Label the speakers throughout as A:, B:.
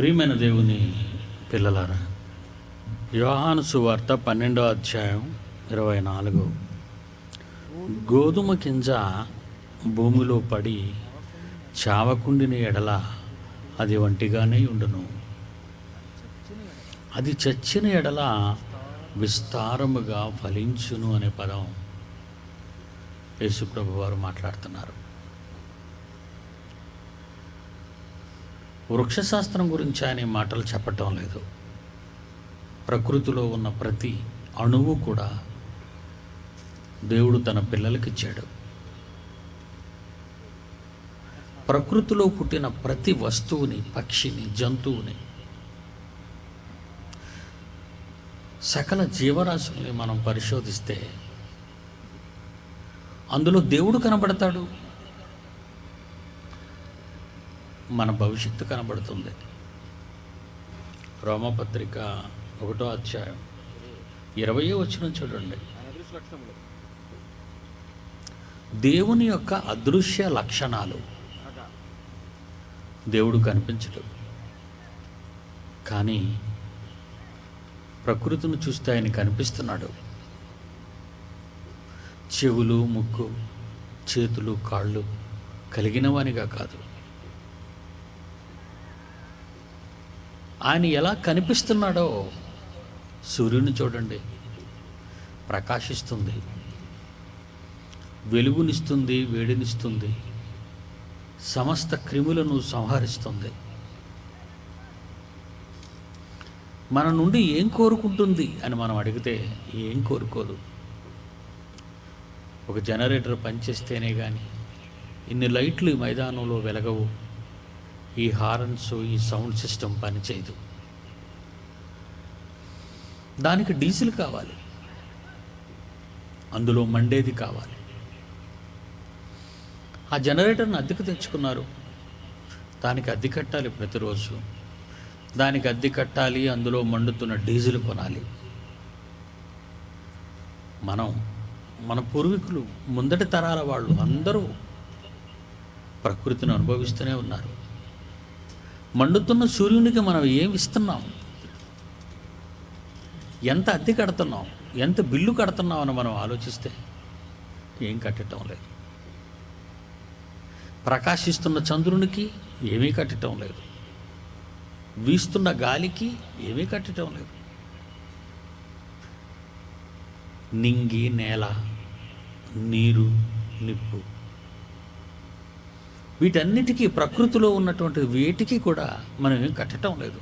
A: ప్రియమైన దేవుని పిల్లలారా, యోహాను సువార్త 12వ అధ్యాయం 24. గోధుమ గింజ భూమిలో పడి చావకుండిన ఎడల అది ఒంటిగానే ఉండును, అది చచ్చిన ఎడల విస్తారముగా ఫలించును అనే పదం యేసుప్రభు వారు మాట్లాడుతున్నారు. వృక్షశాస్త్రం గురించి ఆయన మాటలు చెప్పటం లేదు. ప్రకృతిలో ఉన్న ప్రతి అణువు కూడా దేవుడు తన పిల్లలకి ఇచ్చాడు. ప్రకృతిలో పుట్టిన ప్రతి వస్తువుని, పక్షిని, జంతువుని, సకల జీవరాశుల్ని మనం పరిశోధిస్తే అందులో దేవుడు కనబడతాడు, మన భవిష్యత్తు కనబడుతుంది. రోమపత్రిక 1వ అధ్యాయం 20వ వచనం చూడండి. దేవుని యొక్క అదృశ్య లక్షణాలు. దేవుడు కనిపించడు, కానీ ప్రకృతిని చూస్తే ఆయన కనిపిస్తున్నాడు. చెవులు, ముక్కు, చేతులు, కాళ్ళు కలిగినవానిగా కాదు. ఆయన ఎలా కనిపిస్తున్నాడో సూర్యుని చూడండి, ప్రకాశిస్తుంది, వెలుగునిస్తుంది, వేడినిస్తుంది, సమస్త క్రిములను సంహరిస్తుంది. మన నుండి ఏం కోరుకుంటుంది అని మనం అడిగితే ఏం కోరుకోదు. ఒక జనరేటర్ పనిచేస్తేనే కానీ ఇన్ని లైట్లు ఈ మైదానంలో వెలగవు, ఈ హార్న్స్, ఈ సౌండ్ సిస్టమ్ పనిచేయదు. దానికి డీజిల్ కావాలి, అందులో మండేది కావాలి. ఆ జనరేటర్ని అద్దెకు తెచ్చుకున్నారు, దానికి అద్దె కట్టాలి, ప్రతిరోజు దానికి అద్దె కట్టాలి, అందులో మండుతున్న డీజిల్ కొనాలి. మన పూర్వీకులు, ముందటి తరాల వాళ్ళు అందరూ ప్రకృతిని అనుభవిస్తూనే ఉన్నారు. మండుతున్న సూర్యునికి మనం ఏమి ఇస్తున్నాం, ఎంత అద్దె కడుతున్నాం, ఎంత బిల్లు కడుతున్నాం అని మనం ఆలోచిస్తే ఏం కట్టడం లేదు. ప్రకాశిస్తున్న చంద్రునికి ఏమీ కట్టడం లేదు, వీస్తున్న గాలికి ఏమీ కట్టడం లేదు. నింగి, నేల, నీరు, నిప్పు, వీటన్నిటికీ, ప్రకృతిలో ఉన్నటువంటి వేటికి కూడా మనం ఏం కట్టడం లేదు.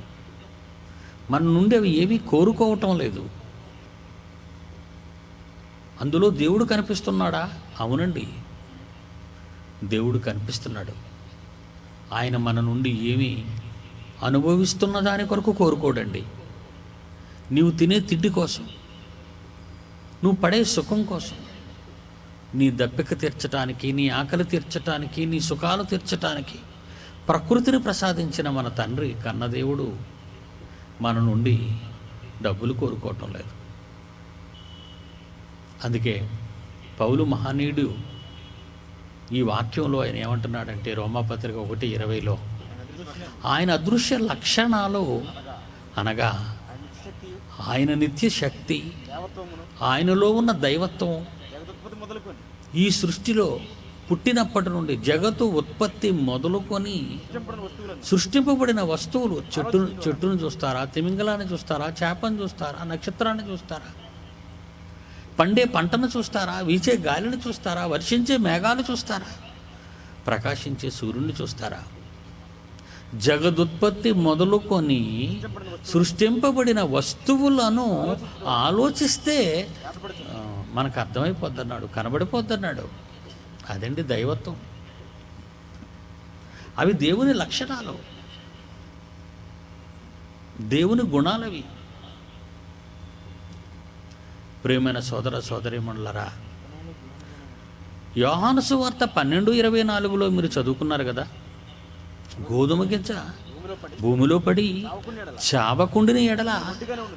A: మన నుండి అవి ఏమీ కోరుకోవటం లేదు. అందులో దేవుడు కనిపిస్తున్నాడా? అవునండి, దేవుడు కనిపిస్తున్నాడు. ఆయన మన నుండి ఏమీ అనుభవిస్తున్న దాని కొరకు కోరుకోడండి. నీవు తినే తిండి కోసం, నువ్వు పడే సుఖం కోసం, నీ దప్పిక తీర్చడానికి, నీ ఆకలి తీర్చడానికి, నీ సుఖాలు తీర్చడానికి ప్రకృతిని ప్రసాదించిన మన తండ్రి కన్నదేవుడు మన నుండి డబ్బులు కోరుకోవటం లేదు. అందుకే పౌలు మహనీయుడు ఈ వాక్యంలో ఆయన ఏమంటున్నాడంటే, రోమాపత్రిక 1:20లో ఆయన అదృశ్య లక్షణాలు అనగా ఆయన నిత్య శక్తి, ఆయనలో ఉన్న దైవత్వం, ఈ సృష్టిలో పుట్టినప్పటి నుండి జగత్తు ఉత్పత్తి మొదలుకొని సృష్టింపబడిన వస్తువులు, చెట్టును చూస్తారా, తిమింగలాన్ని చూస్తారా, చేపను చూస్తారా, నక్షత్రాన్ని చూస్తారా, పండే పంటను చూస్తారా, వీచే గాలిని చూస్తారా, వర్షించే మేఘాలు చూస్తారా, ప్రకాశించే సూర్యుని చూస్తారా, జగదుత్పత్తి మొదలుకొని సృష్టింపబడిన వస్తువులను ఆలోచిస్తే మనకు అర్థమైపోద్దన్నాడు, కనబడిపోద్దన్నాడు. అదండి దైవత్వం. అవి దేవుని లక్షణాలు, దేవుని గుణాలవి. ప్రియమైన సోదర సోదరీమణులారా, యోహాను సువార్త 12:24లో మీరు చదువుకున్నారు కదా, గోధుమ గింజ భూమిలో పడి చావకుండిన ఎడల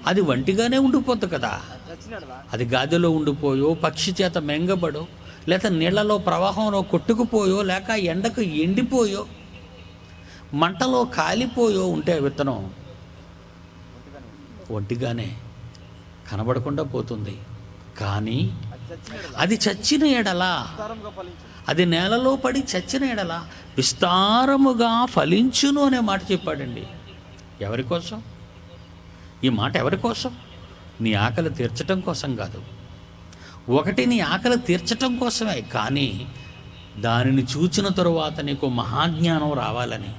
A: అది వంటిగానే ఉండిపోద్ది కదా. అది గాదిలో ఉండిపోయో, పక్షి చేత మెంగబడో, లేక నీళ్లలో ప్రవాహంలో కొట్టుకుపోయో, లేక ఎండకు ఎండిపోయో మంటలో కాలిపోయో ఉంటే ఆ విత్తనం ఒంటిగానే కనబడకుండా పోతుంది. కానీ అది చచ్చిన ఎడల, అది నేలలో పడి చచ్చిన ఎడల విస్తారముగా ఫలించును అనే మాట చెప్పాడండి. ఎవరి కోసం ఈ మాట? ఎవరి కోసం? నీ ఆకలి తీర్చటం కోసం కాదు. ఒకటి నీ ఆకలి తీర్చటం కోసమే, కానీ దానిని చూచిన తరువాత నీకు మహాజ్ఞానం రావాలని,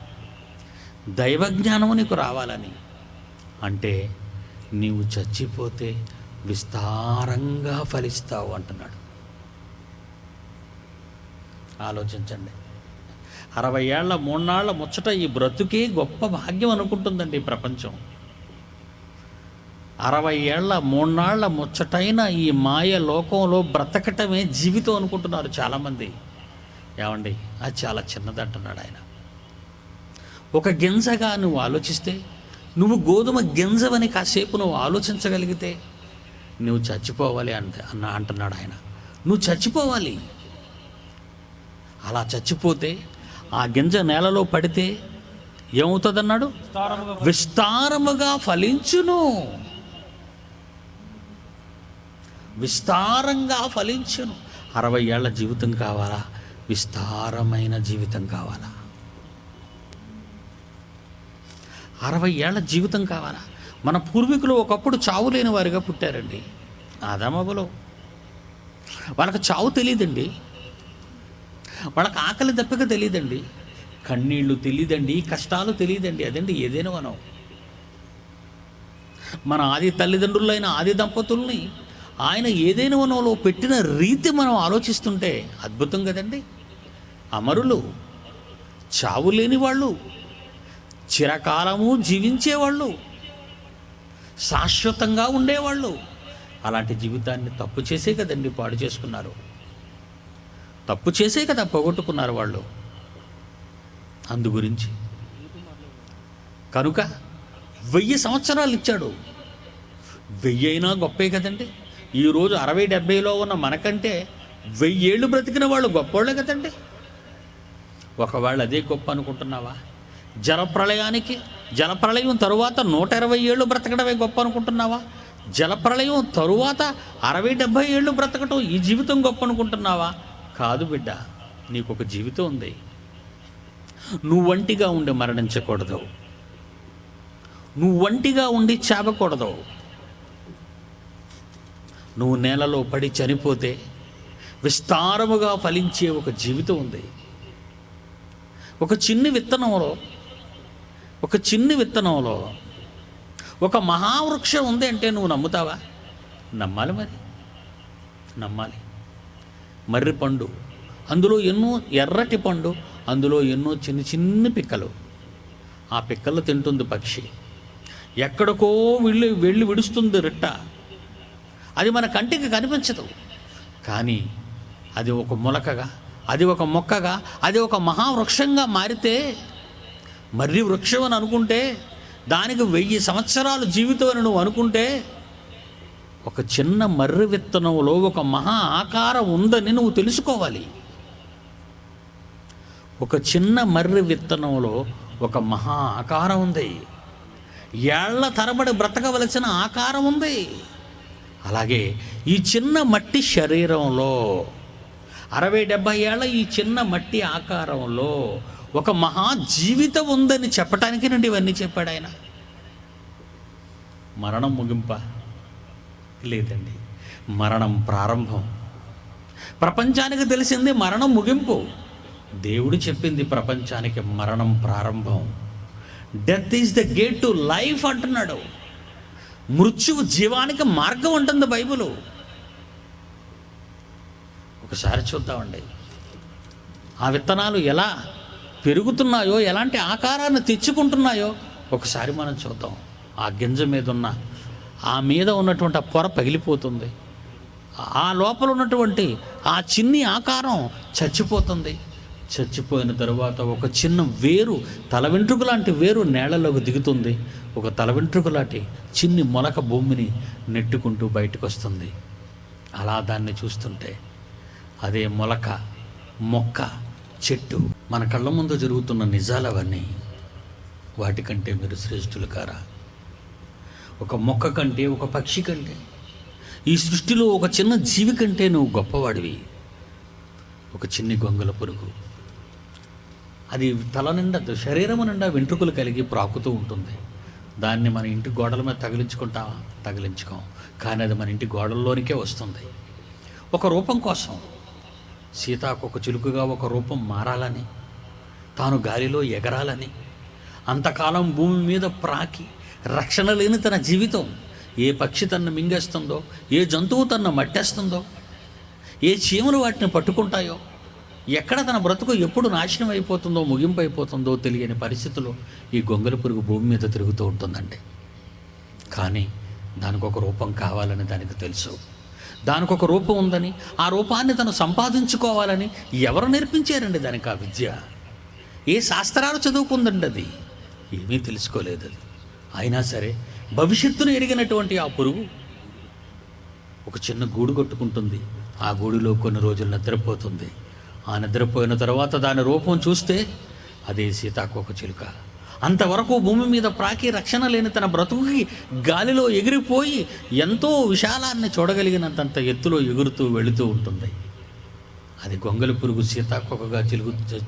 A: దైవజ్ఞానం నీకు రావాలని. అంటే నీవు చచ్చిపోతే విస్తారంగా ఫలిస్తావు అంటున్నాడు. ఆలోచించండి. 60 ఏళ్ల 3 నాళ్ల ముచ్చట ఈ బ్రతుకే గొప్ప భాగ్యం అనుకుంటుందండి ఈ ప్రపంచం. 60 ఏళ్ల 3 నాళ్ల ముచ్చటైన ఈ మాయ లోకంలో బ్రతకటమే జీవితం అనుకుంటున్నారు చాలామంది. ఏమండి, అది చాలా చిన్నది అంటున్నాడు ఆయన. ఒక గింజగా నువ్వు ఆలోచిస్తే, నువ్వు గోధుమ గింజవని కాసేపు నువ్వు ఆలోచించగలిగితే నువ్వు చచ్చిపోవాలి అంటున్నాడు ఆయన. నువ్వు చచ్చిపోవాలి. అలా చచ్చిపోతే ఆ గింజ నేలలో పడితే ఏమవుతుందన్నాడు? విస్తారముగా ఫలించును. విస్తారంగా ఫలించును. 60 ఏళ్ల జీవితం కావాలా? విస్తారమైన జీవితం కావాలా? 60 ఏళ్ల జీవితం కావాలా? మన పూర్వీకులు ఒకప్పుడు చావు లేని వారిగా పుట్టారండి. ఆదామవ్వలు వాళ్ళకి చావు తెలియదండి, వాళ్ళకి ఆకలి దప్పిక తెలియదండి, కన్నీళ్ళు తెలియదండి, కష్టాలు తెలియదండి. అదండి ఏదైనా మనం మన ఆది తల్లిదండ్రులైన ఆది దంపతుల్ని ఆయన ఏదైనా వనంలో పెట్టిన రీతి మనం ఆలోచిస్తుంటే అద్భుతం కదండి. అమరులు, చావు లేని వాళ్ళు, చిరకాలము జీవించేవాళ్ళు, శాశ్వతంగా ఉండేవాళ్ళు. అలాంటి జీవితాన్ని తప్పు చేసే కదండి పాడు చేసుకున్నారు. తప్పు చేసే కదా పోగొట్టుకున్నారు వాళ్ళు. అందు గురించి కనుక 1000 సంవత్సరాలు ఇచ్చాడు. 1000 అయినా గొప్పే కదండి. ఈరోజు 60-70లో ఉన్న మనకంటే 1000 ఏళ్ళు బ్రతికిన వాళ్ళు గొప్పోళ్ళే కదండి. ఒకవేళ అదే గొప్ప అనుకుంటున్నావా? జలప్రళయం తరువాత 120 ఏళ్ళు బ్రతకడమే గొప్ప అనుకుంటున్నావా? జలప్రళయం తరువాత 60-70 ఏళ్ళు బ్రతకటం ఈ జీవితం గొప్ప అనుకుంటున్నావా? కాదు బిడ్డ, నీకు ఒక జీవితం ఉంది. నువ్వు ఒంటిగా ఉండి మరణించకూడదు, నువ్వు ఒంటిగా ఉండి చావకూడదు. నువ్వు నేలలో పడి చనిపోతే విస్తారముగా ఫలించే ఒక జీవితం ఉంది. ఒక చిన్ని విత్తనంలో ఒక మహావృక్షం ఉంది అంటే నువ్వు నమ్ముతావా? నమ్మాలి. మరి నమ్మాలి. మర్రి పండు, అందులో ఎన్నో ఎర్రటి పండు, అందులో ఎన్నో చిన్ని పిక్కలు. ఆ పిక్కలు తింటుంది పక్షి. ఎక్కడికో వెళ్ళి విడుస్తుంది రిట్ట. అది మన కంటికి కనిపించదు, కానీ అది ఒక మొలకగా, అది ఒక మొక్కగా, అది ఒక మహావృక్షంగా మారితే, మర్రి వృక్షం అని అనుకుంటే, దానికి 1000 సంవత్సరాలు జీవితం అని నువ్వు అనుకుంటే, ఒక చిన్న మర్రి విత్తనంలో ఒక మహా ఆకారం ఉందని నువ్వు తెలుసుకోవాలి. ఒక చిన్న మర్రి విత్తనంలో ఒక మహా ఆకారం ఉంది. ఏళ్ల తరబడి బ్రతకవలసిన ఆకారం ఉంది. అలాగే ఈ చిన్న మట్టి శరీరంలో 60-70 ఏళ్ల ఈ చిన్న మట్టి ఆకారంలో ఒక మహా జీవితం ఉందని చెప్పటానికి నుండి ఇవన్నీ చెప్పాడు ఆయన. మరణం ముగింప లేదండి, మరణం ప్రారంభం. ప్రపంచానికి తెలిసింది మరణం ముగింపు. దేవుడు చెప్పింది ప్రపంచానికి మరణం ప్రారంభం. Death is the gate to life అంటున్నాడు. మృత్యువు జీవానికి మార్గం అంటుంది బైబిలు. ఒకసారి చూద్దామండి, ఆ విత్తనాలు ఎలా పెరుగుతున్నాయో, ఎలాంటి ఆకారాన్ని తెచ్చుకుంటున్నాయో ఒకసారి మనం చూద్దాం. ఆ గింజ మీద ఉన్నటువంటి ఆ పొర పగిలిపోతుంది. ఆ లోపల ఉన్నటువంటి ఆ చిన్ని ఆకారం చచ్చిపోతుంది. చచ్చిపోయిన తరువాత ఒక చిన్న వేరు, తల వెంట్రుక లాంటి వేరు నేలలోకి దిగుతుంది. ఒక తల వెంట్రుక లాంటి చిన్ని మొలక భూమిని నెట్టుకుంటూ బయటకు వస్తుంది. అలా దాన్ని చూస్తుంటే అదే మొలక, మొక్క, చెట్టు మన కళ్ళ ముందు జరుగుతున్న నిజాలు అవన్నీ. వాటికంటే మీరు శ్రేష్ఠులు కారా? ఒక మొక్క కంటే, ఒక పక్షి కంటే, ఈ సృష్టిలో ఒక చిన్న జీవి కంటే నువ్వు గొప్పవాడివి. ఒక చిన్ని గొంగల పురుగు, అది తల నిండా, శరీరం నిండా వెంట్రుకలు కలిగి ప్రాకుతూ ఉంటుంది. దాన్ని మన ఇంటి గోడల మీద తగిలించుకుంటావా? తగిలించుకోం. కానీ అది మన ఇంటి గోడల్లోనికే వస్తుంది. ఒక రూపం కోసం, సీతాకొక చిలుకగా ఒక రూపం మారాలని, తాను గాలిలో ఎగరాలని, అంతకాలం భూమి మీద ప్రాకి రక్షణ లేని తన జీవితం, ఏ పక్షి తన్ను మింగేస్తుందో, ఏ జంతువు తన్ను మట్టేస్తుందో, ఏ చీమలు వాటిని పట్టుకుంటాయో, ఎక్కడ తన బ్రతుకు ఎప్పుడు నాశనం అయిపోతుందో, ముగింపు అయిపోతుందో తెలియని పరిస్థితుల్లో ఈ గొంగళి పురుగు భూమి మీద తిరుగుతూ ఉంటుందండి. కానీ దానికి ఒక రూపం కావాలని దానికి తెలుసు. దానికి ఒక రూపం ఉందని, ఆ రూపాన్ని తను సంపాదించుకోవాలని ఎవరు నేర్పించారండి దానికి ఆ విద్య? ఏ శాస్త్రాలు చదువుకుందండి? అది ఏమీ తెలుసుకోలేదు. అది అయినా సరే భవిష్యత్తును ఎరిగినటువంటి ఆ పురుగు ఒక చిన్న గూడు కట్టుకుంటుంది. ఆ గూడులో కొన్ని రోజులు నిద్రపోతుంది. ఆ నిద్రపోయిన తర్వాత దాని రూపం చూస్తే అదే సీతాకోక చిలుక. అంతవరకు భూమి మీద ప్రాకి రక్షణ లేని తన బ్రతుకుకి గాలిలో ఎగిరిపోయి ఎంతో విశాలాన్ని చూడగలిగినంత ఎత్తులో ఎగురుతూ వెళుతూ ఉంటుంది. అది గొంగళి పురుగు సీతాకోకగా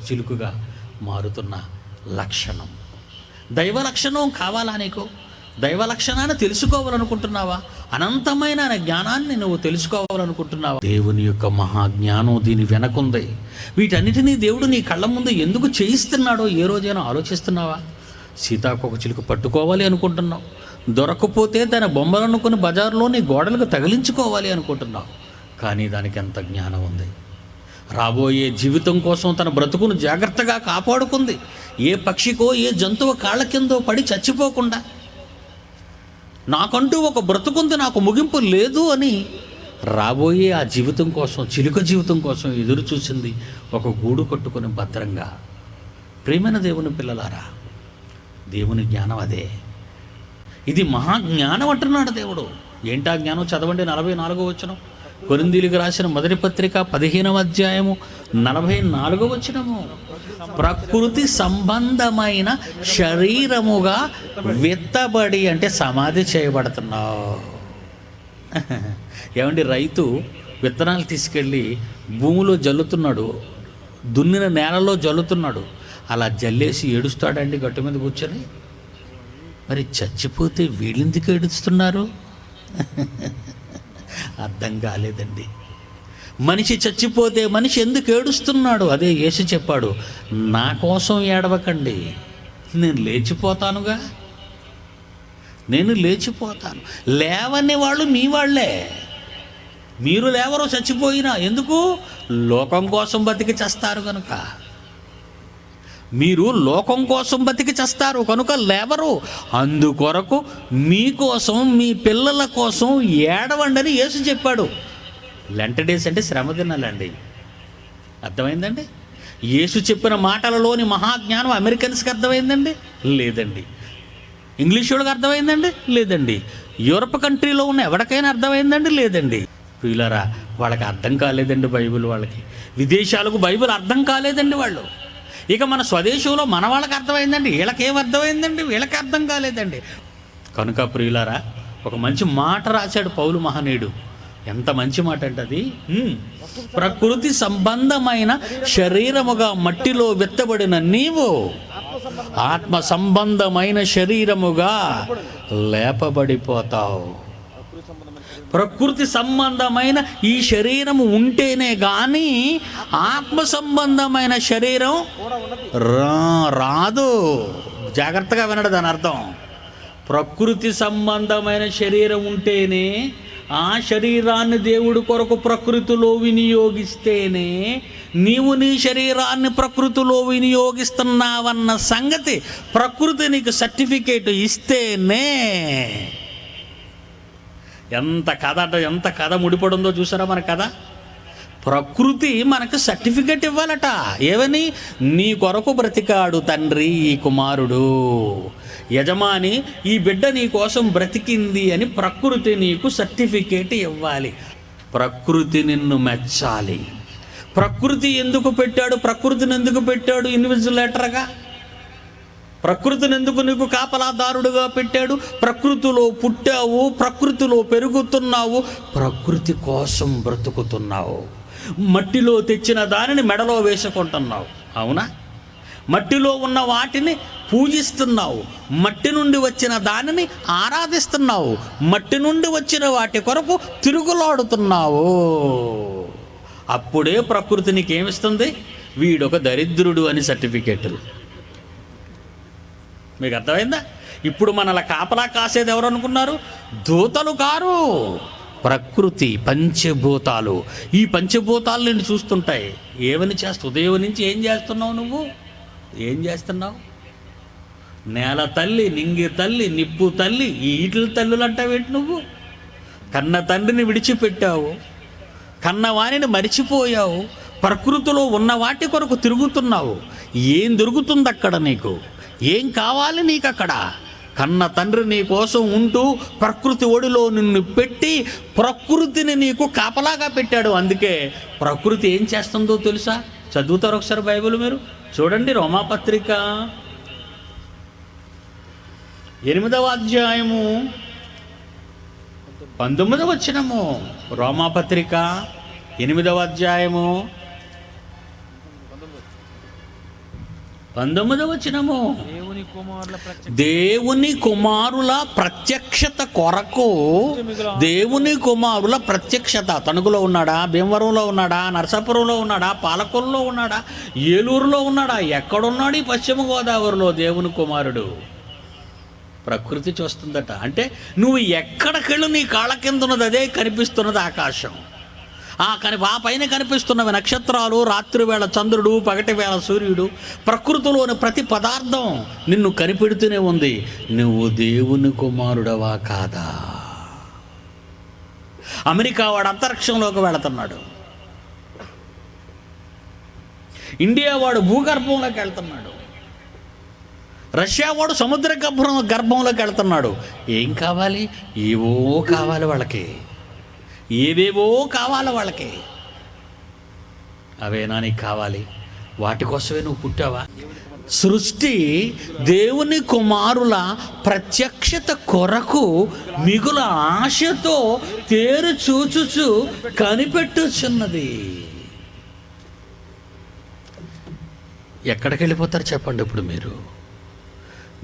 A: చిలుకగా మారుతున్న లక్షణం. దైవ లక్షణం కావాలా నీకు? దైవ లక్షణాన్ని తెలుసుకోవాలనుకుంటున్నావా? అనంతమైన జ్ఞానాన్ని నువ్వు తెలుసుకోవాలనుకుంటున్నావా? దేవుని యొక్క మహాజ్ఞానం దీని వెనకుంది. వీటన్నిటినీ దేవుడు నీ కళ్ళ ముందు ఎందుకు చేయిస్తున్నాడో ఏ రోజైనా ఆలోచిస్తున్నావా? సీతాకోక చిలుక పట్టుకోవాలి అనుకుంటున్నావు, దొరకపోతే దాని బొమ్మలనుకుని బజార్లో నీ గోడలకు తగిలించుకోవాలి అనుకుంటున్నావు. కానీ దానికి ఎంత జ్ఞానం ఉంది! రాబోయే జీవితం కోసం తన బ్రతుకును జాగ్రత్తగా కాపాడుకుంది. ఏ పక్షికో ఏ జంతువు కాళ్ళ కిందో పడి చచ్చిపోకుండా, నాకంటూ ఒక బ్రతుకుంది, నాకు ముగింపు లేదు అని రాబోయే ఆ జీవితం కోసం, చిలుక జీవితం కోసం ఎదురు చూసింది ఒక గూడు కట్టుకుని భద్రంగా. ప్రియమైన దేవుని పిల్లలారా, దేవుని జ్ఞానం అదే. ఇది మహాజ్ఞానం అంటున్నాడు దేవుడు. ఏంటా జ్ఞానం? చదవండి 44వ వచనం. కొరింథీయులకు రాసిన మొదటి పత్రిక 15వ అధ్యాయము 44వ వచనము. ప్రకృతి సంబంధమైన శరీరముగా విత్తబడి, అంటే సమాధి చేయబడుతున్నావు. ఏమండి, రైతు విత్తనాలు తీసుకెళ్ళి భూమిలో జల్లుతున్నాడు, దున్నిన నేలలో జల్లుతున్నాడు. అలా జల్లేసి ఏడుస్తాడండి గట్టు మీద కూర్చొని? మరి చచ్చిపోతే వీళ్ళెందుకు ఏడుస్తున్నారు? అర్థం కాలేదండి. మనిషి చచ్చిపోతే మనిషి ఎందుకు ఏడుస్తున్నాడు? అదే యేసు చెప్పాడు, నా కోసం ఏడవకండి, నేను లేచిపోతానుగా, నేను లేచిపోతాను. లేవని వాళ్ళు మీ వాళ్ళే, మీరు లేవరు చచ్చిపోయినా. ఎందుకు? లోకం కోసం బతికి చస్తారు కనుక. మీరు లోకం కోసం బతికి చస్తారు కనుక లేవరు. అందుకొరకు మీకోసం, మీ పిల్లల కోసం ఏడవండి అని యేసు చెప్పాడు. లెంట్ డేస్ అంటే శ్రమ దినాలండి. అర్థమైందండి? యేసు చెప్పిన మాటలలోని మహాజ్ఞానం అమెరికన్స్కి అర్థమైందండి? లేదండి. ఇంగ్లీష్ వాళ్ళకి అర్థమైందండి? లేదండి. యూరప్ కంట్రీలో ఉన్న ఎవరికైనా అర్థమైందండి? లేదండి. వీళ్ళరా, వాళ్ళకి అర్థం కాలేదండి బైబిల్. వాళ్ళకి విదేశాలకు బైబిల్ అర్థం కాలేదండి వాళ్ళు. ఇక మన స్వదేశంలో మన వాళ్ళకి అర్థమైందండి, వీళ్ళకేం అర్థమైందండి? వీళ్ళకి అర్థం కాలేదండి. కనుక ప్రియులారా, ఒక మంచి మాట రాశాడు పౌలు మహనీయుడు. ఎంత మంచి మాట అంటే అది, ప్రకృతి సంబంధమైన శరీరముగా మట్టిలో విత్తబడిన నీవు ఆత్మ సంబంధమైన శరీరముగా లేపబడిపోతావు. ప్రకృతి సంబంధమైన ఈ శరీరము ఉంటేనే కానీ ఆత్మ సంబంధమైన శరీరం రాదు. జాగ్రత్తగా వినడు దాని అర్థం. ప్రకృతి సంబంధమైన శరీరం ఉంటేనే, ఆ శరీరాన్ని దేవుడి కొరకు ప్రకృతిలో వినియోగిస్తేనే నీవు నీ శరీరాన్ని ప్రకృతిలో వినియోగిస్తున్నావన్న సంగతి ప్రకృతి నీకు సర్టిఫికేట్ ఇస్తేనే. ఎంత కథ ముడిపడుందో చూసారా మన కథ? ప్రకృతి మనకు సర్టిఫికెట్ ఇవ్వాలట. ఏమని? నీ కొరకు బ్రతికాడు తండ్రి ఈ కుమారుడు, యజమాని ఈ బిడ్డ నీ కోసం బ్రతికింది అని ప్రకృతి నీకు సర్టిఫికేట్ ఇవ్వాలి. ప్రకృతి నిన్ను మెచ్చాలి. ప్రకృతి ఎందుకు పెట్టాడు? ప్రకృతిని ఎందుకు పెట్టాడు ఇన్విజిలేటర్గా? ప్రకృతిని ఎందుకు నీకు కాపలాదారుడుగా పెట్టాడు? ప్రకృతిలో పుట్టావు, ప్రకృతిలో పెరుగుతున్నావు, ప్రకృతి కోసం బ్రతుకుతున్నావు. మట్టిలో తెచ్చిన దానిని మెడలో వేసుకుంటున్నావు, అవునా? మట్టిలో ఉన్న వాటిని పూజిస్తున్నావు, మట్టి నుండి వచ్చిన దానిని ఆరాధిస్తున్నావు, మట్టి నుండి వచ్చిన వాటి కొరకు తిరుగులాడుతున్నావు. అప్పుడే ప్రకృతి నీకేమిస్తుంది? వీడొక దరిద్రుడు అని సర్టిఫికెట్. మీకు అర్థమైందా? ఇప్పుడు మనల కాపలా కాసేది ఎవరు అనుకున్నారు? దూతలు కారు, ప్రకృతి, పంచభూతాలు. ఈ పంచభూతాలు నిన్ను చూస్తుంటాయి. ఏమని చేస్తావు? ఉదయం నుంచి ఏం చేస్తున్నావు? నువ్వు ఏం చేస్తున్నావు? నేల తల్లి, నింగి తల్లి, నిప్పు తల్లి, ఈ ఈటల తల్లులు అంటావేంటి? నువ్వు కన్న తండ్రిని విడిచిపెట్టావు, కన్నవాణిని మరిచిపోయావు, ప్రకృతిలో ఉన్న వాటి కొరకు తిరుగుతున్నావు. ఏం దొరుకుతుంది అక్కడ నీకు? ఏం కావాలి నీకు అక్కడ? కన్న తండ్రి నీ కోసం ఉంటూ ప్రకృతి ఒడిలో నిన్ను పెట్టి ప్రకృతిని నీకు కాపలాగా పెట్టాడు. అందుకే ప్రకృతి ఏం చేస్తుందో తెలుసా? చదువుతారు ఒకసారి బైబిల్ మీరు చూడండి. రోమాపత్రిక 8వ అధ్యాయము 19వ వచనము. రోమాపత్రిక 8వ అధ్యాయము 19వ వచనము. దేవుని కుమారుల ప్రత్యక్షత కొరకు. దేవుని కుమారుల ప్రత్యక్షత. తణుకులో ఉన్నాడా? భీమవరంలో ఉన్నాడా? నరసాపురంలో ఉన్నాడా? పాలకొల్లో ఉన్నాడా? ఏలూరులో ఉన్నాడా? ఎక్కడున్నాడు? ఈ పశ్చిమ గోదావరిలో దేవుని కుమారుడు. ప్రకృతి చూస్తుందట. అంటే నువ్వు ఎక్కడికెళ్ళు నీ కాళ్ళ కింద ఉన్నది అదే కనిపిస్తున్నది ఆకాశం. ఆ పైన కనిపిస్తున్నవి నక్షత్రాలు, రాత్రివేళ చంద్రుడు, పగటివేళ సూర్యుడు. ప్రకృతిలోని ప్రతి పదార్థం నిన్ను కనిపెడుతూనే ఉంది. నువ్వు దేవుని కుమారుడవా కాదా? అమెరికా వాడు అంతరిక్షంలోకి వెళుతున్నాడు, ఇండియా వాడు భూగర్భంలోకి వెళ్తున్నాడు, రష్యా వాడు సముద్ర గర్భంలోకి వెళ్తున్నాడు. ఏం కావాలి? ఏవో కావాలి వాళ్ళకి, ఏవేవో కావాలి వాళ్ళకి. అవేనా నీకు కావాలి? వాటి కోసమే నువ్వు పుట్టావా? సృష్టి దేవుని కుమారుల ప్రత్యక్షత కొరకు మిగుల ఆశతో తేరు చూచుచు కనిపెట్టుచున్నది. ఎక్కడికి వెళ్ళిపోతారు చెప్పండి ఇప్పుడు మీరు?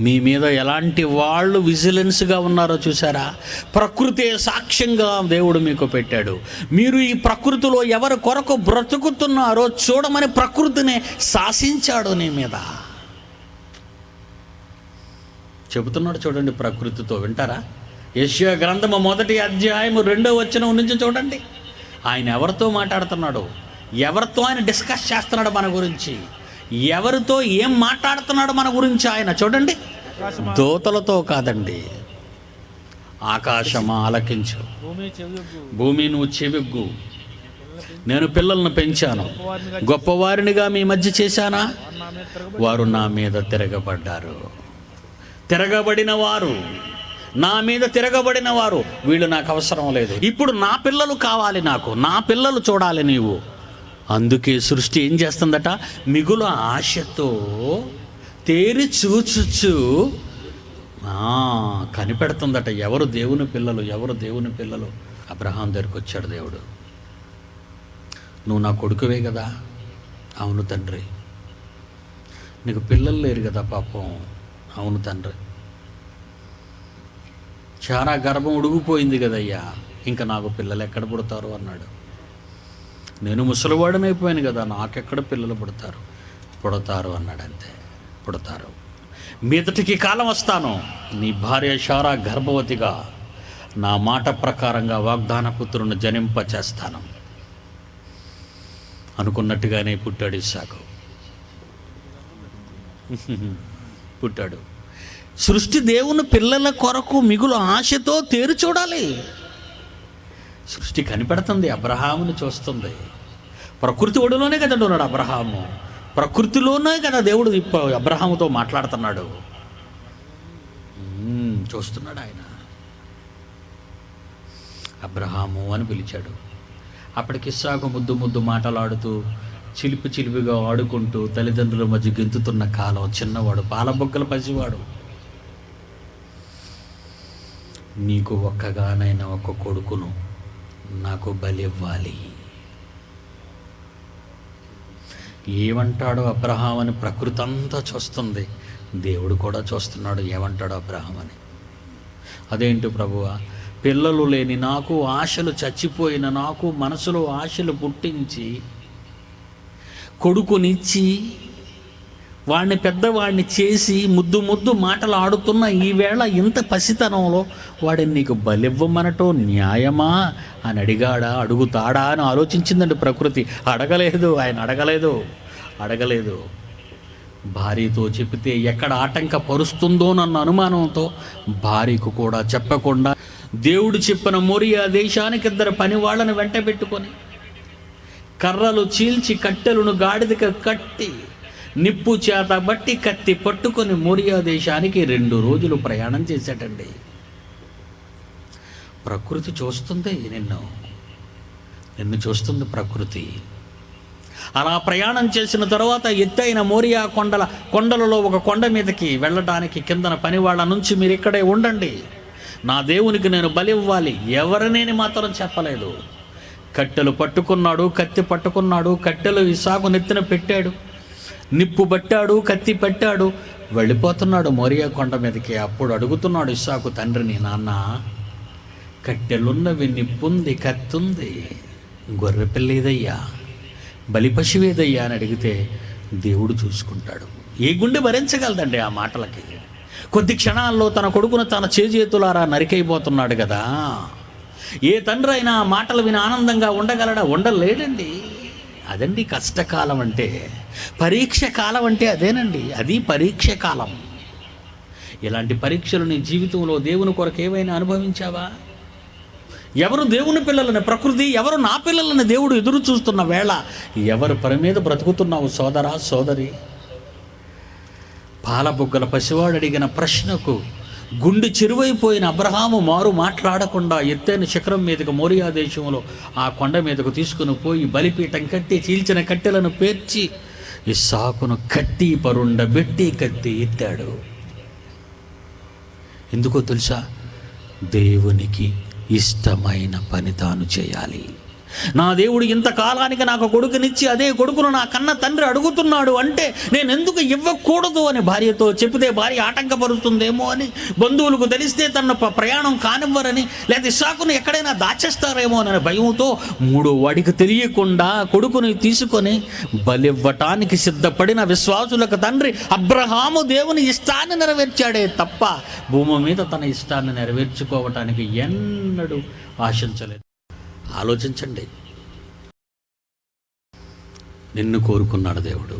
A: మీ మీద ఎలాంటి వాళ్ళు విజిలెన్స్గా ఉన్నారో చూసారా? ప్రకృతే సాక్ష్యంగా దేవుడు మీకు పెట్టాడు. మీరు ఈ ప్రకృతిలో ఎవరి కొరకు బ్రతుకుతున్నారో చూడమని ప్రకృతిని శాసించాడు నీ మీద. చెబుతున్నాడు చూడండి ప్రకృతితో. వింటారా? యెషయా గ్రంథము 1వ అధ్యాయము 2వ వచనం నుంచి చూడండి. ఆయన ఎవరితో మాట్లాడుతున్నాడు? ఎవరితో ఆయన డిస్కస్ చేస్తున్నాడు మన గురించి? ఎవరితో ఏం మాట్లాడుతున్నాడు మన గురించి ఆయన? చూడండి. దూతలతో కాదండి. ఆకాశమా ఆలకించు, భూమి నువ్వు చెవిగ్గు. నేను పిల్లలను పెంచాను, గొప్పవారినిగా మీ మధ్య చేశానా? వారు నా మీద తిరగబడ్డారు. తిరగబడిన వారు, నా మీద తిరగబడిన వారు, వీళ్ళు నాకు అవసరం లేదు. ఇప్పుడు నా పిల్లలు కావాలి నాకు, నా పిల్లలు చూడాలి నీవు. అందుకే సృష్టి ఏం చేస్తుందట? మిగుల ఆశతో తేరి చూచుచు కనిపెడుతుందట. ఎవరు దేవుని పిల్లలు, ఎవరు దేవుని పిల్లలు? అబ్రహాం దగ్గరికి వచ్చాడు దేవుడు. నువ్వు నా కొడుకువే కదా? అవును తండ్రి. నీకు పిల్లలు లేరు కదా పాపం? అవును తండ్రి. చాలా గర్భం ఉడిగిపోయింది కదయ్యా, ఇంకా నాకు పిల్లలు ఎక్కడ పుడతారు అన్నాడు. నేను ముసలివాడనైపోయాను కదా, నాకెక్కడ పిల్లలు పుడతారు అన్నాడు. అంతే, పుడతారు. మీదటికి కాలం వస్తాను, నీ భార్య శారా గర్భవతిగా నా మాట ప్రకారంగా వాగ్దాన పుత్రుని జనింపచేస్తాను. అనుకున్నట్టుగానే పుట్టాడు ఇస్సాకు. పుట్టాడు. సృష్టి దేవుని పిల్లల కొరకు మిగులు ఆశతో తేరు చూడాలి. సృష్టి కనిపెడుతుంది, అబ్రహాముని చూస్తుంది. ప్రకృతి ఒడిలోనే కదా ఉన్నాడు అబ్రహాము. ప్రకృతిలోనే కదా దేవుడు అబ్రహాముతో మాట్లాడుతున్నాడు. చూస్తున్నాడు ఆయన. అబ్రహాము అని పిలిచాడు. అప్పటికి ఇస్సాకు ముద్దు మాటలాడుతూ చిలిపిగా ఆడుకుంటూ తల్లిదండ్రుల మధ్య గెంతుతున్న కాలం, చిన్నవాడు, పాలబొక్కల పసివాడు. నీకు ఒక్కగానైనా ఒక కొడుకును నాకు బలివ్వాలి. ఏమంటాడో అబ్రహాం అని ప్రకృతి అంతా చూస్తుంది, దేవుడు కూడా చూస్తున్నాడు ఏమంటాడో అబ్రహాం అని. అదేంటి ప్రభువా, పిల్లలు లేని నాకు, ఆశలు చచ్చిపోయిన నాకు మనసులో ఆశలు పుట్టించి కొడుకునిచ్చి వాడిని పెద్దవాడిని చేసి ముద్దు మాటలు ఆడుతున్న ఈవేళ ఇంత పసితనంలో వాడిని నీకు బలివ్వమనటో న్యాయమా అని అడుగుతాడా అని ఆలోచించిందండి ప్రకృతి. ఆయన అడగలేదు. భార్యతో చెబితే ఎక్కడ ఆటంకపరుస్తుందోనన్న అనుమానంతో భార్యకు కూడా చెప్పకుండా దేవుడు చెప్పిన మోరియా దేశానికి 2 పనివాళ్ళను వెంట పెట్టుకొని కర్రలు చీల్చి కట్టెలను గాడిదకి కట్టి నిప్పు చేత బట్టి కత్తి పట్టుకొని మోరియా దేశానికి 2 రోజులు ప్రయాణం చేశాడండి. ప్రకృతి చూస్తుంది, నిన్ను చూస్తుంది ప్రకృతి. అలా ప్రయాణం చేసిన తర్వాత ఎత్తైన మోరియా కొండలలో ఒక కొండ మీదకి వెళ్ళడానికి కిందన పనివాళ్ళ నుంచి మీరు ఇక్కడే ఉండండి, నా దేవునికి నేను బలివ్వాలి, ఎవరినేని మాత్రం చెప్పలేదు. కట్టెలు పట్టుకున్నాడు, కత్తి పట్టుకున్నాడు, కట్టెలు ఇస్సాకు నెత్తిన పెట్టాడు, నిప్పు పట్టాడు, కత్తి పెట్టాడు, వెళ్ళిపోతున్నాడు మోరియా కొండ మీదకి. అప్పుడు అడుగుతున్నాడు ఇస్సాకు తండ్రిని, నాన్న కట్టెలున్నవి, నిప్పుంది, కత్తుంది, గొర్రె పిల్లేదయ్యా, బలి పశువేదయ్యా అని అడిగితే దేవుడు చూసుకుంటాడు. ఏ గుండె భరించగలదండి ఆ మాటలకి? కొద్ది క్షణాల్లో తన కొడుకును తన చేతులారా నరికైపోతున్నాడు కదా. ఏ తండ్రి అయినా ఆ మాటలు విని ఆనందంగా ఉండగలడా? ఉండలేడండి. అదండి కష్టకాలం అంటే, పరీక్ష కాలం అంటే అదేనండి, అది పరీక్ష కాలం. ఇలాంటి పరీక్షలు నీ జీవితంలో దేవుని కొరకు ఏమైనా అనుభవించావా? ఎవరు దేవుని పిల్లలని ప్రకృతి, ఎవరు నా పిల్లలని దేవుడు ఎదురు చూస్తున్న వేళ ఎవరు పని మీద బ్రతుకుతున్నావు సోదరా సోదరి? పాలబుగ్గల పసివాడు అడిగిన ప్రశ్నకు గుండె చెరువైపోయిన అబ్రహాము మారు మాట్లాడకుండా ఎత్తైన శిఖరం మీదకు మోరియా దేశంలో ఆ కొండ మీదకు తీసుకుని పోయి బలిపీఠం కట్టి చీల్చిన కట్టెలను పేర్చి ఇస్సాకును కట్టి పరుండబెట్టి కత్తి ఎత్తాడు. ఎందుకో తెలుసా? దేవునికి ఇష్టమైన పని తాను చేయాలి. నా దేవుడు ఇంతకాలానికి నాకు కొడుకునిచ్చి అదే కొడుకును నా కన్న తండ్రి అడుగుతున్నాడు అంటే నేను ఎందుకు ఇవ్వకూడదు అని భార్యతో చెబితే భార్య ఆటంకపరుస్తుందేమో అని, బంధువులకు తెలిస్తే తన ప్రయాణం కానివ్వరని, లేదా ఇస్సాకును ఎక్కడైనా దాచేస్తారేమో అనే భయంతో 3వ వాడికి తెలియకుండా కొడుకుని తీసుకొని బలివ్వటానికి సిద్ధపడిన విశ్వాసులకు తండ్రి అబ్రహాము దేవుని ఇష్టాన్ని నెరవేర్చాడే తప్ప భూమి మీద తన ఇష్టాన్ని నెరవేర్చుకోవటానికి ఎన్నడూ ఆశించలేదు. ఆలోచించండి. నిన్ను కోరుకున్నాడు దేవుడు.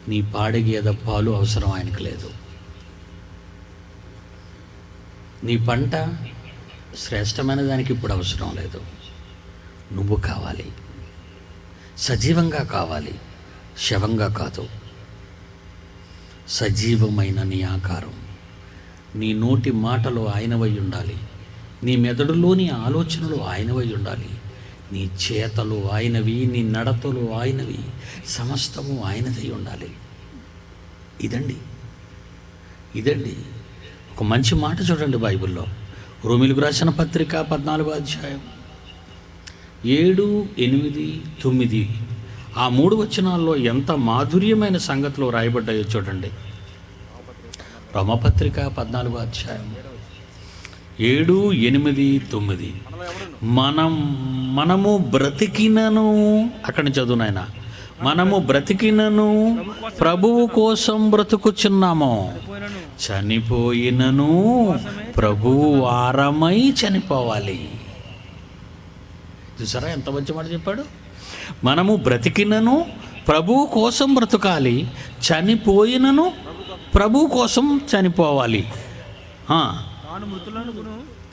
A: నీ పాడి గేద పాలు అవసరం ఆయనకు లేదు. నీ పంట శ్రేష్టమైన దానికి ఇప్పుడు అవసరం లేదు. నువ్వు కావాలి, సజీవంగా కావాలి, శవంగా కాదు. సజీవమైన నీ ఆకారం, నీ నోటి మాటలు ఆయనవై ఉండాలి, నీ మెదడులోని ఆలోచనలు ఆయనవై ఉండాలి, నీ చేతలు ఆయనవి, నీ నడతలు ఆయనవి, సమస్తము ఆయనదై ఉండాలి. ఇదండి ఒక మంచి మాట చూడండి బైబిల్లో. రోమీయులకు రాసిన పత్రిక 14వ అధ్యాయం 7, 8, 9 ఆ 3 వచనాల్లో ఎంత మాధుర్యమైన సంగతులు రాయబడ్డాయో చూడండి. రోమపత్రిక 14వ అధ్యాయం 7, 8, 9 మనము బ్రతికినను, అక్కడి నుంచి చదువు నాయన. మనము బ్రతికినను ప్రభువు కోసం బ్రతుకుచున్నాము, చనిపోయినను ప్రభువు వారమై చనిపోవాలి. చూసారా ఎంత మంచి మాట చెప్పాడు? మనము బ్రతికినను ప్రభువు కోసం బ్రతకాలి, చనిపోయినను ప్రభువు కోసం చనిపోవాలి.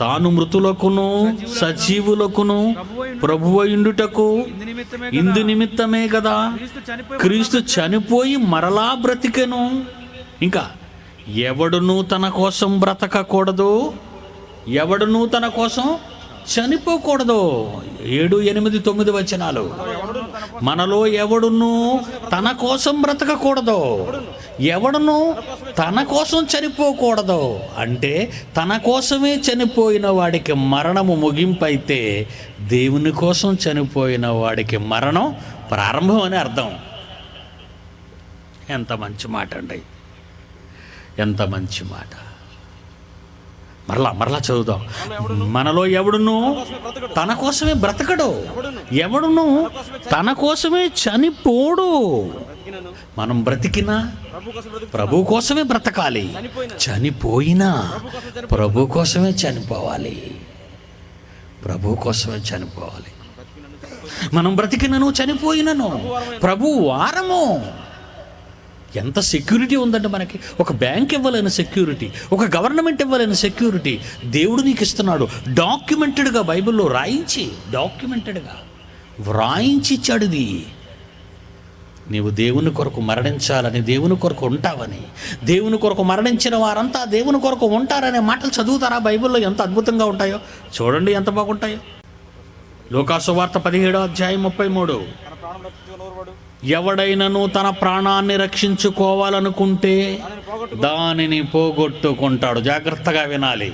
A: తాను మృతులకును సజీవులకును ప్రభువయుండుటకు ఇందు నిమిత్తమే కదా క్రీస్తు చనిపోయి మరలా బ్రతికెను. ఇంకా ఎవడును తన కోసం బ్రతకకూడదు, ఎవడును తన కోసం చనిపోకూడదు. 7, 8, 9 వచనాలు. మనలో ఎవడును తన కోసం బ్రతకకూడదు, ఎవడును తన కోసం చనిపోకూడదు. అంటే తన కోసమే చనిపోయిన వాడికి మరణము ముగింపు అయితే, దేవుని కోసం చనిపోయిన వాడికి మరణం ప్రారంభం అని అర్థం. ఎంత మంచి మాట అండి, ఎంత మంచి మాట. మరలా చదువుదాం. మనలో ఎవడును తన కోసమే బ్రతకడు, ఎవడును తన కోసమే చనిపోడు. మనం బ్రతికినా ప్రభు కోసమే బ్రతకాలి, చనిపోయినా ప్రభు కోసమే చనిపోవాలి, ప్రభు కోసమే చనిపోవాలి. మనం బ్రతికినను చనిపోయినను ప్రభు వారము. ఎంత సెక్యూరిటీ ఉందంటే మనకి. ఒక బ్యాంక్ ఇవ్వలేని సెక్యూరిటీ, ఒక గవర్నమెంట్ ఇవ్వలేని సెక్యూరిటీ దేవుడు నీకు ఇస్తున్నాడు. డాక్యుమెంటెడ్గా బైబిల్లో డాక్యుమెంటెడ్గా వ్రాయించి ఇచ్చాడు. ఇది నీవు దేవుని కొరకు మరణించాలని, దేవుని కొరకు ఉంటావని, దేవుని కొరకు మరణించిన వారంతా దేవుని కొరకు ఉంటారనే మాటలు చదువుతారా బైబిల్లో? ఎంత అద్భుతంగా ఉంటాయో చూడండి, ఎంత బాగుంటాయో. లూకాసు వార్త 17:33. ఎవడైనను తన ప్రాణాన్ని రక్షించుకోవాలనుకుంటే దానిని పోగొట్టుకుంటాడు. జాగ్రత్తగా వినాలి.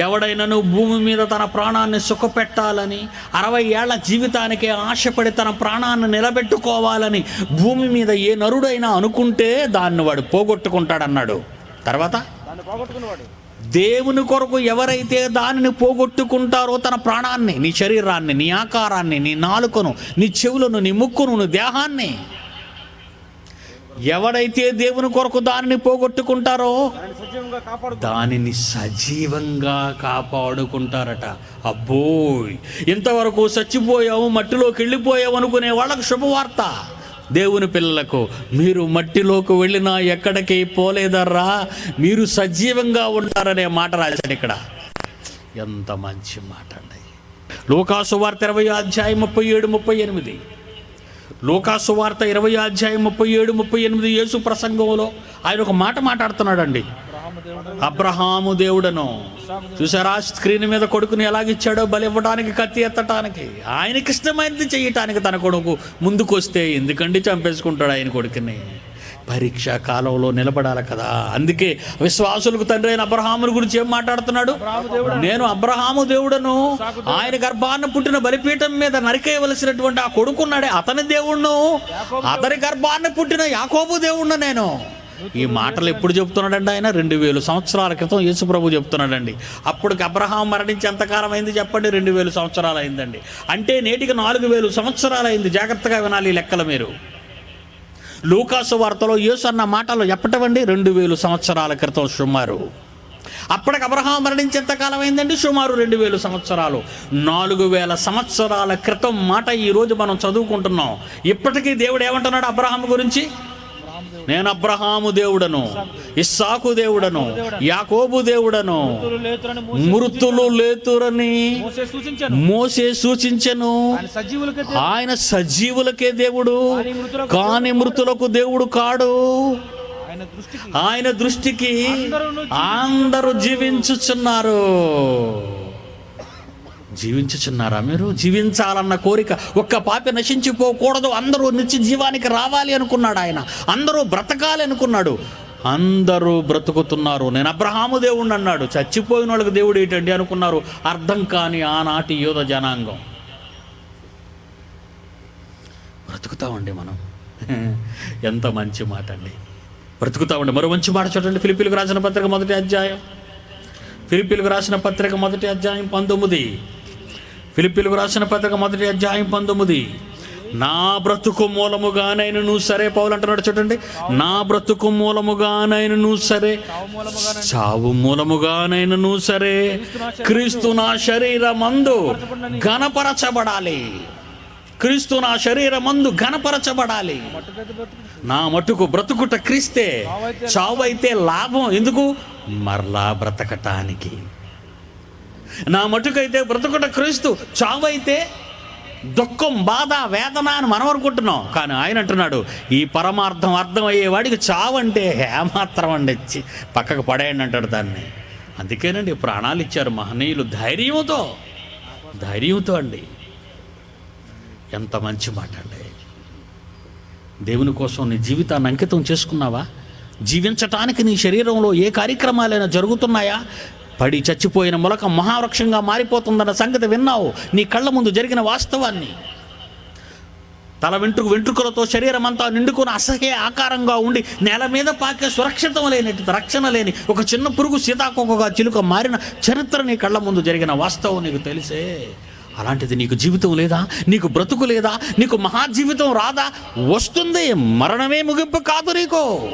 A: ఎవడైనను భూమి మీద తన ప్రాణాన్ని సుఖపెట్టాలని, 60 ఏళ్ల జీవితానికి ఆశపడి తన ప్రాణాన్ని నిలబెట్టుకోవాలని భూమి మీద ఏ నరుడైనా అనుకుంటే దాన్ని వాడు పోగొట్టుకుంటాడన్నాడు. తర్వాత దేవుని కొరకు ఎవరైతే దానిని పోగొట్టుకుంటారో, తన ప్రాణాన్ని, నీ శరీరాన్ని, నీ ఆకారాన్ని, నీ నాలుకను, నీ చెవులను, నీ ముక్కును, నీ దేహాన్ని ఎవడైతే దేవుని కొరకు దానిని పోగొట్టుకుంటారో దానిని సజీవంగా కాపాడుకుంటారట. అబ్బోయ్, ఇంతవరకు చచ్చిపోయావు, మట్టిలోకి వెళ్ళిపోయావు అనుకునే వాళ్ళకు శుభవార్త. దేవుని పిల్లలకు, మీరు మట్టిలోకి వెళ్ళినా ఎక్కడికి పోలేదర్రా, మీరు సజీవంగా ఉంటారనే మాట రాశాడు ఇక్కడ. ఎంత మంచి మాట అండి. లూకాసు వార్త 20:37-38. లూకాసు వార్త 20:37-38 యేసు ప్రసంగంలో ఆయన ఒక మాట మాట్లాడుతున్నాడండి. అబ్రహాము దేవుడను చూసారా, స్క్రీన్ మీద కొడుకుని ఎలాగిచ్చాడో, బలి ఇవ్వడానికి, కత్తి ఎత్తటానికి, ఆయనకి ఇష్టమైనది చేయటానికి తన కొడుకు ముందుకు వస్తే ఎందుకండి చంపేసుకుంటాడు ఆయన కొడుకుని? పరీక్షా కాలంలో నిలబడాలి కదా. అందుకే విశ్వాసులకు తండ్రి అయిన అబ్రహాముని గురించి ఏం మాట్లాడుతున్నాడు? నేను అబ్రహాము దేవుడను, ఆయన గర్భాన్ని పుట్టిన బలిపీఠం మీద నరికేయవలసినటువంటి ఆ కొడుకున్నాడే అతని దేవుణ్ణు, అతని గర్భాన్ని పుట్టిన యాకోబు దేవుణ్ణు నేను. ఈ మాటలు ఎప్పుడు చెప్తున్నాడండి ఆయన? 2000 సంవత్సరాల క్రితం యేసు ప్రభు చెప్తున్నాడండి. అప్పటికి అబ్రహాం మరణించి ఎంతకాలం అయింది చెప్పండి? 2000 సంవత్సరాలు అయిందండి. అంటే నేటికి 4000 సంవత్సరాలు అయింది. జాగ్రత్తగా వినాలి ఈ లెక్కలు మీరు. లూకాసు వార్తలో యేసు అన్న మాటలు ఎప్పటివండి? 2000 సంవత్సరాల క్రితం సుమారు. అప్పటికి అబ్రహాం మరణించి ఎంతకాలం అయిందండి? సుమారు 2000 సంవత్సరాలు. 4000 సంవత్సరాల క్రితం మాట ఈరోజు మనం చదువుకుంటున్నాం. ఇప్పటికీ దేవుడు ఏమంటున్నాడు అబ్రహాం గురించి? నేను అబ్రహాము దేవుడను, ఇస్సాకు దేవుడను, యాకోబు దేవుడను. మృతులు లేతురని మోసే సూచించెను. ఆయన సజీవులకే దేవుడు, కాని మృతులకు దేవుడు కాడు. ఆయన దృష్టికి అందరూ జీవించుచున్నారు. జీవించుచున్నారా మీరు? జీవించాలన్న కోరిక, ఒక్క పాపి నశించిపోకూడదు, అందరూ నిత్య జీవానికి రావాలి అనుకున్నాడు ఆయన. అందరూ బ్రతకాలి అనుకున్నాడు. అందరూ బ్రతుకుతున్నారు. నేను అబ్రహాము దేవుణ్ణి అన్నాడు. చచ్చిపోయిన వాళ్ళకి దేవుడు ఏంటండి అనుకున్నారు. అర్థం కాని ఆనాటి యోధ జనాంగం. బ్రతుకుతామండి మనం. ఎంత మంచి మాట అండి. బ్రతుకుతామండి. మరో మంచి మాట చూడండి. ఫిలిప్పీలకు రాసిన పత్రిక 1వ అధ్యాయం. ఫిలిప్పీలకు రాసిన పత్రిక 1వ అధ్యాయం 19. ఫిలిప్పీలకు రాసిన పత్రిక 1వ అధ్యాయం 19. నా బ్రతుకు మూలముగానైనను సరే, పౌలు అంటున్నాడు చూడండి, నా బ్రతుకు మూలముగానైనను సరే, చావు మూలముగానైనను సరే, క్రీస్తు నా శరీరమందు ఘనపరచబడాలి. క్రీస్తు నా శరీరమందు ఘనపరచబడాలి. నా మటుకు బ్రతుకుట క్రీస్తే, చావైతే లాభం. ఎందుకు? మరలా బ్రతకటానికి. నా మటుకైతే బ్రతుకుట క్రీస్తు, చావైతే దుఃఖం, బాధ, వేదన అని మనం అనుకుంటున్నాం. కానీ ఆయన అంటున్నాడు, ఈ పరమార్థం అర్థమయ్యేవాడికి చావంటే ఏమాత్రం అండి, పక్కకు పడేయండి అంటాడు దాన్ని. అందుకేనండి ప్రాణాలు ఇచ్చారు మహనీయులు ధైర్యంతో అండి. ఎంత మంచి మాట అండి. దేవుని కోసం నీ జీవితాన్ని అంకితం చేసుకున్నావా? జీవించటానికి నీ శరీరంలో ఏ కార్యక్రమాలైనా జరుగుతున్నాయా? పడి చచ్చిపోయిన మొలక మహావృక్షంగా మారిపోతుందన్న సంగతి విన్నావు. నీ కళ్ళ ముందు జరిగిన వాస్తవాన్ని. తల వెంట్రుకలతో శరీరం అంతా నిండుకుని అసహ్య ఆకారంగా ఉండి నేల మీద పాకే సురక్షితం లేని, రక్షణ లేని ఒక చిన్న పురుగు సీతాకోకగా చిలుక మారిన చరిత్ర నీ కళ్ళ ముందు జరిగిన వాస్తవం నీకు తెలిసే. అలాంటిది నీకు జీవితం లేదా? నీకు బ్రతుకు లేదా? నీకు మహాజీవితం రాదా? వస్తుంది. మరణమే ముగింపు కాదు నీకు.